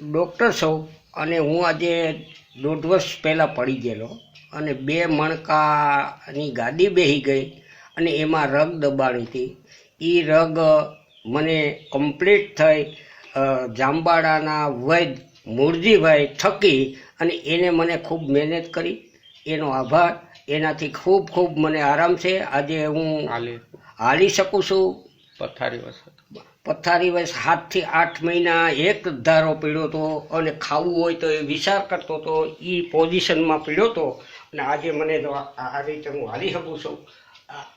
Doctor છું અને હું આજે 1.5 વર્ષ પહેલાં પડી ગયેલો અને 2 મણકાની ગાદી બેસી ગઈ અને એમાં રગ દબાણી હતી. એ રગ મને કમ્પ્લીટ થઈ જાંબાળાના વૈદ મૂળજીભાઈ થકી અને એને મને ખૂબ મહેનત કરી, એનો આભાર. એનાથી ખૂબ ખૂબ મને આરામ છે. આજે હું હાલી શકું છું. પથારી વસ 7 થી 8 મહિના એક ધારો પીડ્યો હતો અને ખાવું હોય તો એ વિચાર કરતો હતો, એ પોઝિશનમાં પીડ્યો હતો અને આજે મને તો આ રીતે હું હાલી શકું છું.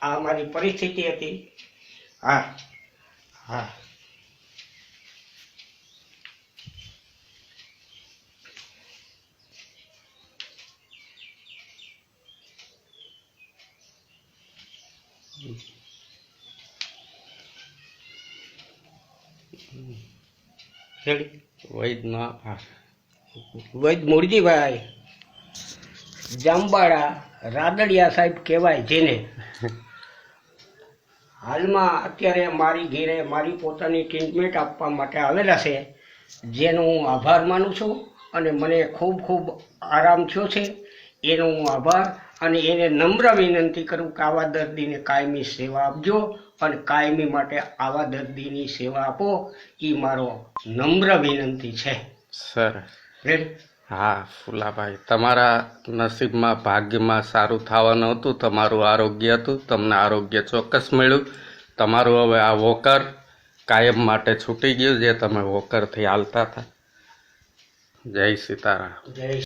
આ મારી પરિસ્થિતિ હતી. હા હા વૈદ મૂળજીભાઈ જાંબાળા રાદડિયા સાહેબ કહેવાય જેને. હાલમાં અત્યારે મારી ઘેરે મારી પોતાની ટ્રીટમેન્ટ આપવા માટે આવેલા છે, જેનો હું આભાર માનું છું અને મને ખૂબ ખૂબ આરામ થયો છે. એનો હું આભાર અને એને નમ્ર વિનંતી કરું કે આવા દર્દીને કાયમી સેવા આપજો અને કાયમી માટે આવા દર્દીની સેવા આપો. એ મારો નમ્ર વિનંતી છે. સરસ. રેડી? હા ફુલાભાઈ, તમારા નસીબમાં ભાગ્યમાં સારું થવાનું હતું, તમારું આરોગ્ય હતું, તમને આરોગ્ય ચોક્કસ મળ્યું. તમારું હવે આ વોકર કાયમ માટે છૂટી ગયું, જે તમે વોકરથી હાલતા હતા. જય સીતારામ. જય